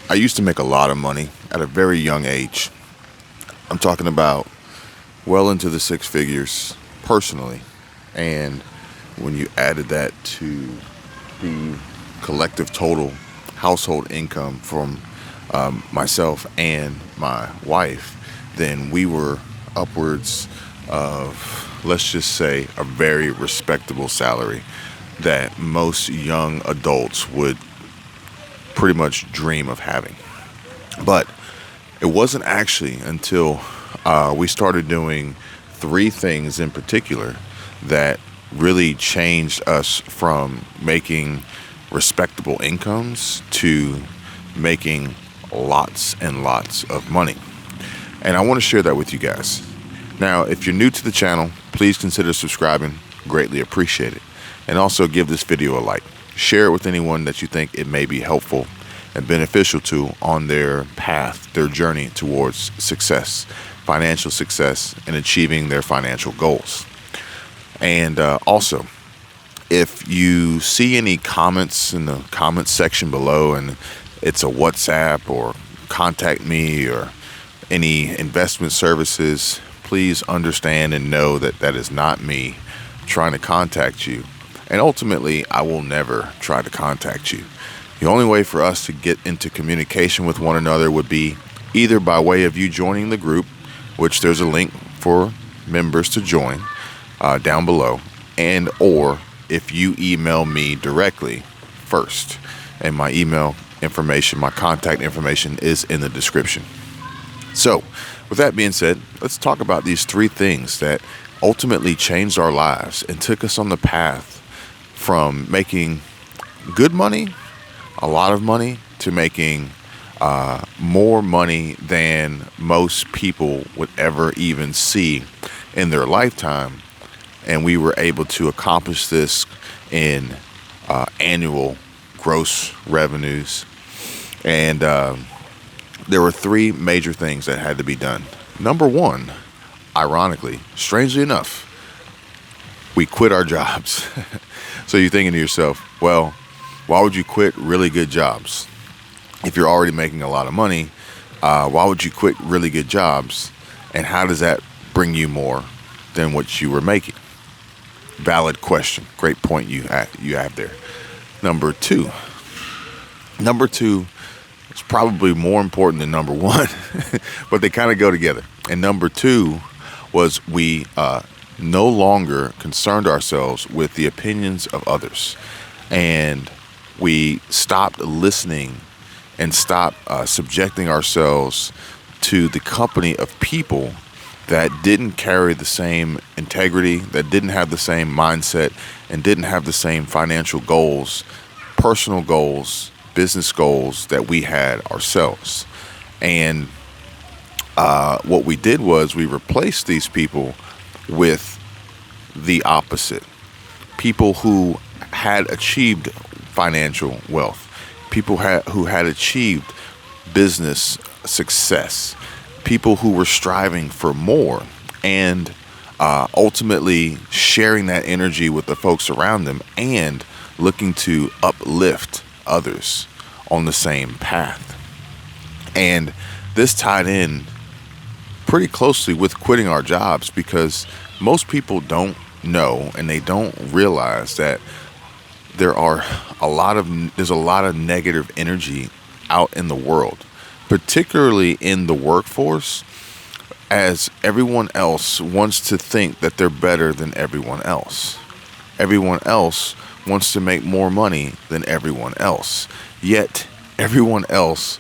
I used to make a lot of money at a very young age. I'm talking about well into the six figures personally. And when you added that to the collective total household income from myself and my wife, then we were upwards of, let's just say, a very respectable salary that most young adults would pretty much dream of having. But it wasn't actually until we started doing three things in particular that really changed us from making respectable incomes to making lots and lots of money. And I want to share that with you guys. Now, if you're new to the channel, please consider subscribing. Greatly appreciate it. And also give this video a like. Share it with anyone that you think it may be helpful and beneficial to on their path, their journey towards success, financial success, and achieving their financial goals. And also, if you see any comments in the comments section below and it's a WhatsApp or contact me or any investment services, please understand and know that that is not me trying to contact you. And ultimately, I will never try to contact you. The only way for us to get into communication with one another would be either by way of you joining the group, which there's a link for members to join down below, and or if you email me directly first. And my email information, my contact information is in the description. So, with that being said, let's talk about these three things that ultimately changed our lives and took us on the path from making good money, a lot of money, to making more money than most people would ever even see in their lifetime. And we were able to accomplish this in annual gross revenues. And there were three major things that had to be done. Number one, ironically, strangely enough, we quit our jobs. So you're thinking to yourself, well, why would you quit really good jobs? If you're already making a lot of money, why would you quit really good jobs? And how does that bring you more than what you were making? Valid question. Great point you have there. Number two is probably more important than number one, but they kind of go together. And number two was we no longer concerned ourselves with the opinions of others. And we stopped listening and stopped subjecting ourselves to the company of people that didn't carry the same integrity, that didn't have the same mindset, and didn't have the same financial goals, personal goals, business goals that we had ourselves. And what we did was we replaced these people with the opposite. People who had achieved financial wealth, people who had achieved business success, people who were striving for more, and ultimately sharing that energy with the folks around them and looking to uplift others on the same path. And this tied in pretty closely with quitting our jobs, because most people don't know and they don't realize that there's a lot of negative energy out in the world, particularly in the workforce, as everyone else wants to think that they're better than everyone else. Everyone else wants to make more money than everyone else. Yet everyone else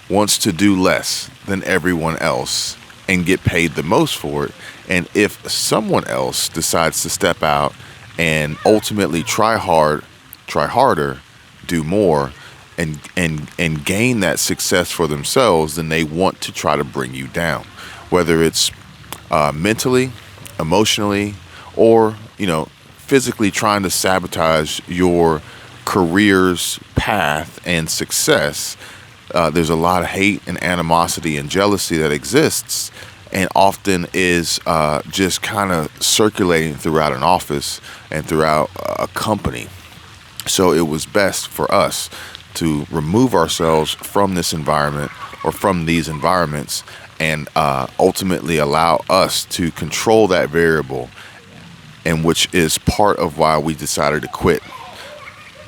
wants to do less than everyone else and get paid the most for it. And if someone else decides to step out and ultimately try harder, do more, and gain that success for themselves, then they want to try to bring you down, whether it's mentally, emotionally, or physically trying to sabotage your career's path and success. There's a lot of hate and animosity and jealousy that exists and often is just kind of circulating throughout an office and throughout a company. So it was best for us to remove ourselves from this environment or from these environments, and ultimately allow us to control that variable, and which is part of why we decided to quit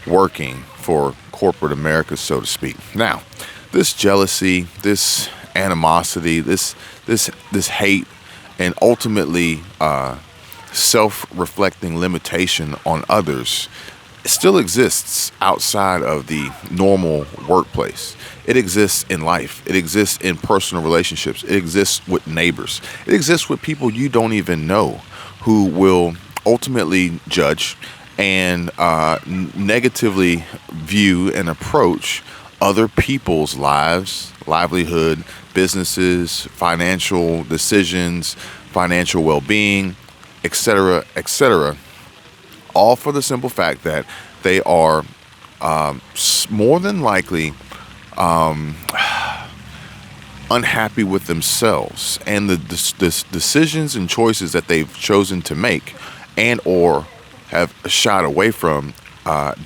working for corporate America, so to speak. Now, this jealousy, this animosity, this hate, and ultimately self-reflecting limitation on others still exists outside of the normal workplace. It exists in life. It exists in personal relationships. It exists with neighbors. It exists with people you don't even know, who will ultimately judge and negatively view and approach other people's lives, livelihood, businesses, financial decisions, financial well-being, etc., all for the simple fact that they are more than likely unhappy with themselves and the decisions and choices that they've chosen to make, and or have shied away from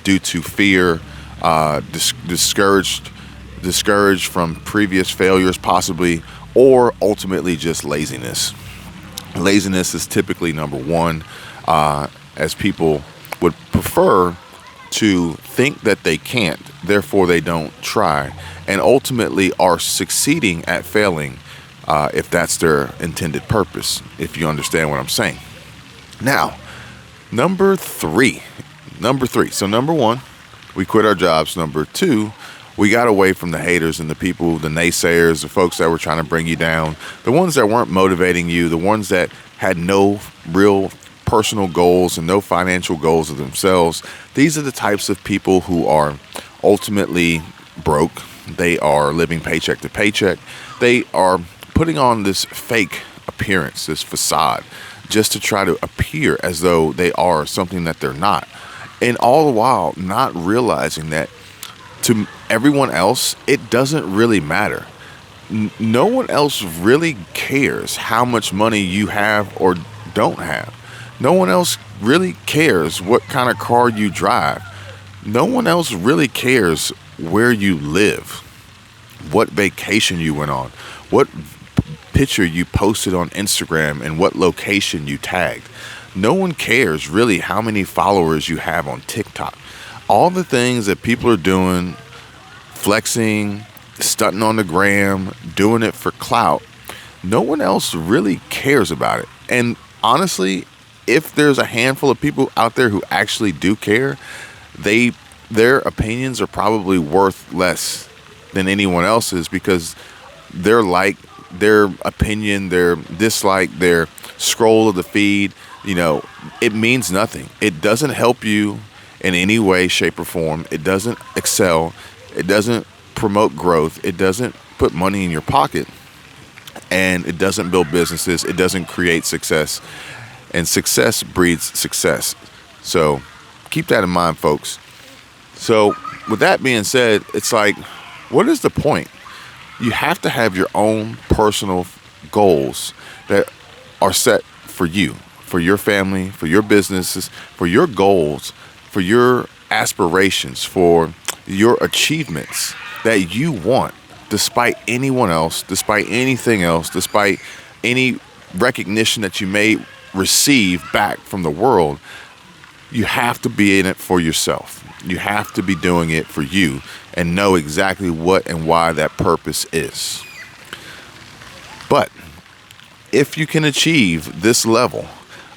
due to fear, discouraged from previous failures possibly, or ultimately just laziness. Laziness is typically number one, as people would prefer to think that they can't, therefore they don't try, and ultimately are succeeding at failing, if that's their intended purpose, if you understand what I'm saying. Now, number three. So number one, we quit our jobs. Number two, we got away from the haters and the people, the naysayers, the folks that were trying to bring you down, the ones that weren't motivating you, the ones that had no real personal goals and no financial goals of themselves. These are the types of people who are ultimately broke. They are living paycheck to paycheck. They are putting on this fake appearance, this facade, just to try to appear as though they are something that they're not. And all the while not realizing that to everyone else, it doesn't really matter. No one else really cares how much money you have or don't have. No one else really cares what kind of car you drive. No one else really cares where you live, what vacation you went on, what picture you posted on Instagram, and what location you tagged. No one cares really how many followers you have on TikTok. All the things that people are doing, flexing, stunting on the gram, doing it for clout, no one else really cares about it. And honestly, if there's a handful of people out there who actually do care, their opinions are probably worth less than anyone else's, because their opinion, their dislike, their scroll of the feed, it means nothing. It doesn't help you in any way, shape, or form. It doesn't excel. It doesn't promote growth. It doesn't put money in your pocket. And it doesn't build businesses. It doesn't create success. And success breeds success. So keep that in mind, folks. So with that being said, it's like, what is the point? You have to have your own personal goals that are set for you, for your family, for your businesses, for your goals, for your aspirations, for your achievements that you want, despite anyone else, despite anything else, despite any recognition that you may receive back from the world. You have to be in it for yourself. You have to be doing it for you and know exactly what and why that purpose is. But if you can achieve this level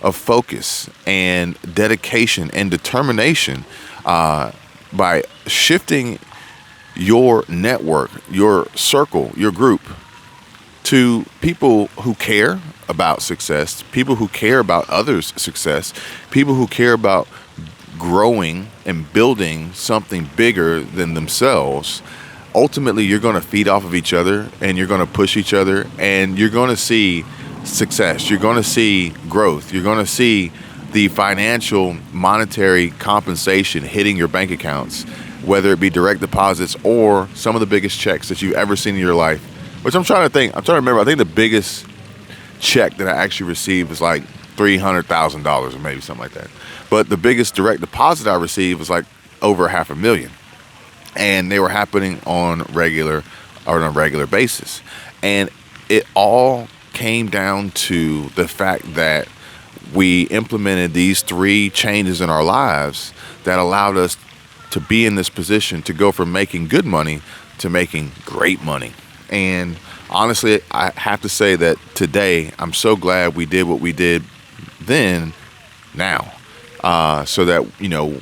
of focus and dedication and determination by shifting your network, your circle, your group to people who care about success, people who care about others' success, people who care about growing and building something bigger than themselves, ultimately you're going to feed off of each other, and you're going to push each other, and you're going to see success. You're going to see growth. You're going to see the financial, monetary compensation hitting your bank accounts, whether it be direct deposits or some of the biggest checks that you've ever seen in your life. Which I'm trying to remember. I think the biggest check that I actually received was like $300,000 or maybe something like that. But the biggest direct deposit I received was like over $500,000. and they were happening on a regular basis. And it all came down to the fact that we implemented these three changes in our lives that allowed us to be in this position to go from making good money to making great money. And honestly, I have to say that today I'm so glad we did what we did then, now, so that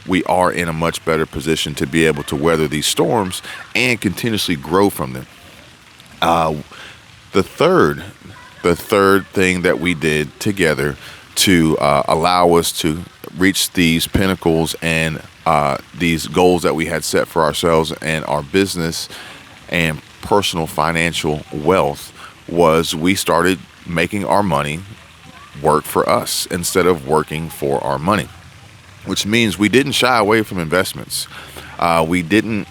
we are in a much better position to be able to weather these storms and continuously grow from them. The third thing that we did together to allow us to reach these pinnacles and these goals that we had set for ourselves and our business and personal financial wealth was we started making our money work for us instead of working for our money, which means we didn't shy away from investments. We didn't.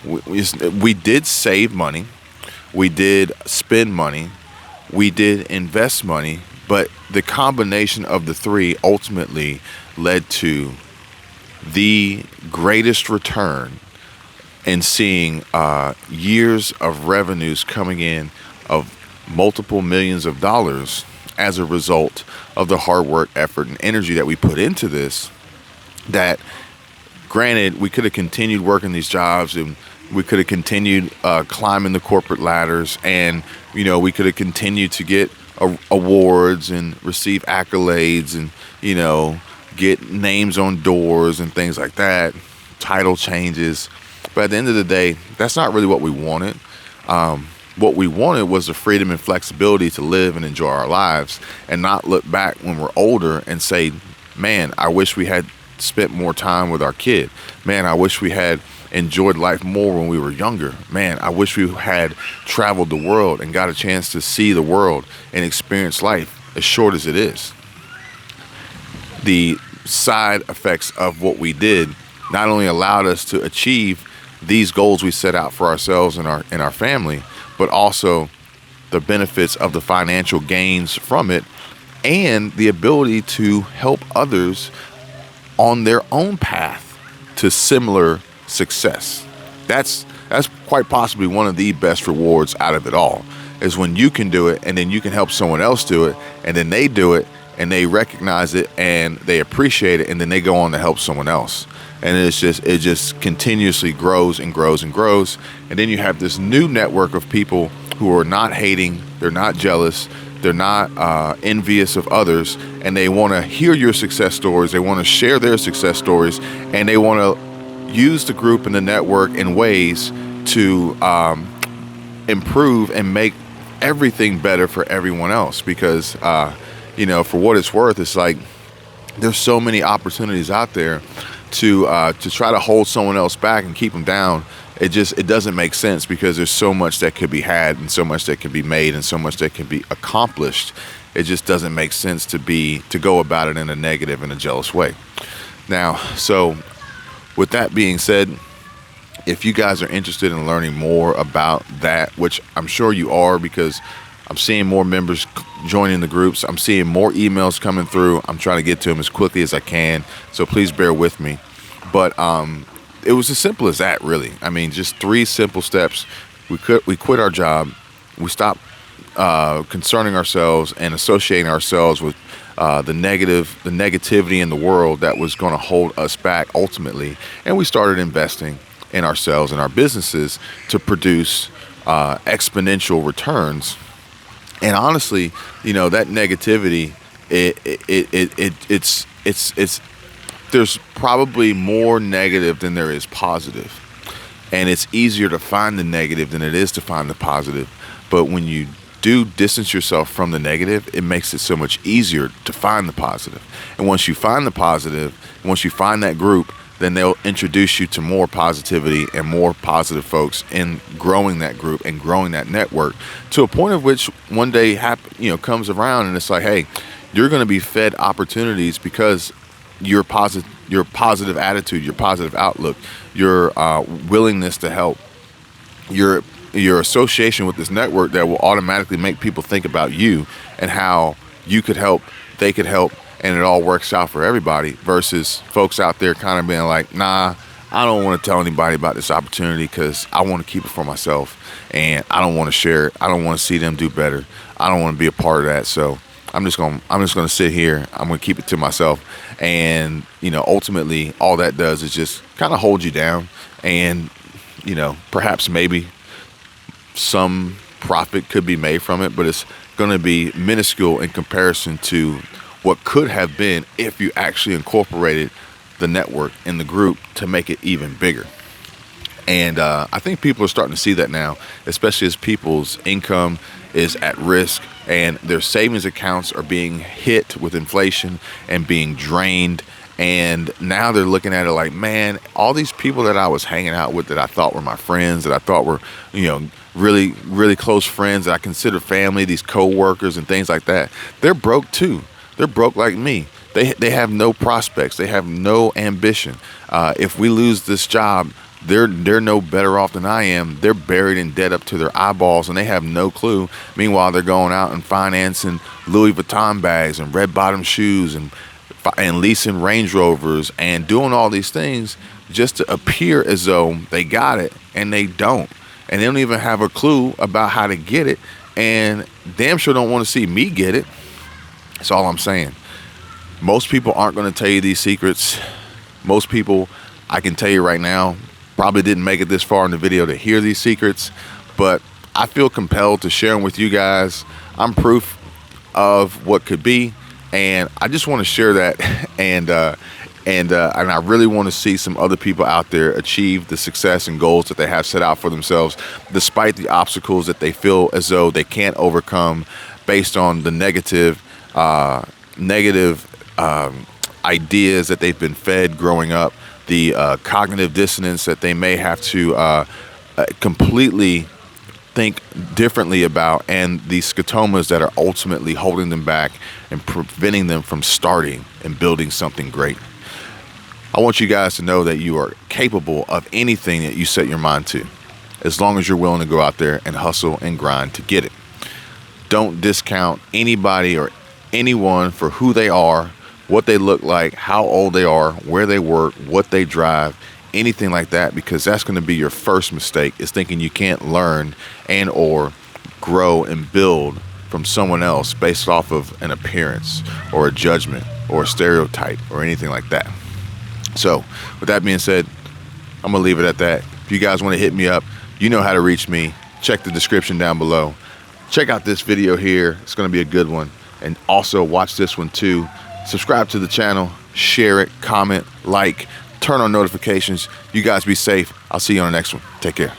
We did save money. We did spend money. We did invest money. But the combination of the three ultimately led to the greatest return in seeing years of revenues coming in of multiple millions of dollars as a result of the hard work, effort, and energy that we put into this. That, granted, we could have continued working these jobs and we could have continued climbing the corporate ladders, and we could have continued to get awards and receive accolades and get names on doors and things like that, title changes. But at the end of the day, that's not really what we wanted. What we wanted was the freedom and flexibility to live and enjoy our lives and not look back when we're older and say, man, I wish we had spent more time with our kid. Man, I wish we had enjoyed life more when we were younger. Man, I wish we had traveled the world and got a chance to see the world and experience life as short as it is. The side effects of what we did not only allowed us to achieve these goals we set out for ourselves and our family, but also the benefits of the financial gains from it and the ability to help others on their own path to similar success. That's quite possibly one of the best rewards out of it all, is when you can do it and then you can help someone else do it, and then they do it and they recognize it and they appreciate it, and then they go on to help someone else. And it just continuously grows and grows and grows. And then you have this new network of people who are not hating, they're not jealous, they're not envious of others, and they want to hear your success stories, they want to share their success stories, and they want to use the group and the network in ways to improve and make everything better for everyone else. Because, for what it's worth, it's like there's so many opportunities out there to try to hold someone else back and keep them down. It doesn't make sense, because there's so much that could be had and so much that can be made and so much that can be accomplished. It just doesn't make sense to go about it in a negative and a jealous way. Now, so with that being said, if you guys are interested in learning more about that, which I'm sure you are, because I'm seeing more members joining the groups. I'm seeing more emails coming through. I'm trying to get to them as quickly as I can, so please bear with me. But it was as simple as that, really. I mean, just 3 simple steps. We quit our job. We stopped concerning ourselves and associating ourselves with the negativity in the world that was going to hold us back ultimately. And we started investing in ourselves and our businesses to produce exponential returns. And honestly, that negativity, it's there's probably more negative than there is positive. And it's easier to find the negative than it is to find the positive. But when you do distance yourself from the negative, it makes it so much easier to find the positive. And once you find the positive, once you find that group, then they'll introduce you to more positivity and more positive folks in growing that group and growing that network, to a point of which one day comes around and it's like, hey, you're going to be fed opportunities because your positive attitude, your positive outlook, your willingness to help, your association with this network that will automatically make people think about you and how you could help, they could help, and it all works out for everybody, versus folks out there kind of being like, nah, I don't want to tell anybody about this opportunity because I want to keep it for myself, and I don't want to share it. I don't want to see them do better. I don't want to be a part of that. So I'm just gonna sit here. I'm gonna keep it to myself, and ultimately, all that does is just kind of hold you down, and perhaps maybe some profit could be made from it, but it's going to be minuscule in comparison to what could have been if you actually incorporated the network in the group to make it even bigger. And I think people are starting to see that now, especially as people's income is at risk and their savings accounts are being hit with inflation and being drained. And now they're looking at it like, man, all these people that I was hanging out with that I thought were my friends, that I thought were, really, really close friends that I consider family, these co-workers and things like that, they're broke too. They're broke like me. They have no prospects. They have no ambition. If we lose this job, they're no better off than I am. They're buried in debt up to their eyeballs, and they have no clue. Meanwhile, they're going out and financing Louis Vuitton bags and red bottom shoes and leasing Range Rovers and doing all these things just to appear as though they got it, and they don't. And they don't even have a clue about how to get it, and damn sure don't want to see me get it. That's all I'm saying. Most people aren't going to tell you these secrets. Most people, I can tell you right now, probably didn't make it this far in the video to hear these secrets, but I feel compelled to share them with you guys. I'm proof of what could be, and I just want to share that, and I really want to see some other people out there achieve the success and goals that they have set out for themselves, despite the obstacles that they feel as though they can't overcome based on the negative ideas that they've been fed growing up, the cognitive dissonance that they may have to completely think differently about, and the scotomas that are ultimately holding them back and preventing them from starting and building something great. I want you guys to know that you are capable of anything that you set your mind to, as long as you're willing to go out there and hustle and grind to get it. Don't discount anybody or anyone for who they are, what they look like, how old they are, where they work, what they drive, anything like that, because that's going to be your first mistake, is thinking you can't learn and or grow and build from someone else based off of an appearance or a judgment or a stereotype or anything like that. So with that being said, I'm going to leave it at that. If you guys want to hit me up, you know how to reach me. Check the description down below. Check out this video here. It's going to be a good one. And also watch this one too. Subscribe to the channel, share it, comment, like, turn on notifications. You guys be safe. I'll see you on the next one. Take care.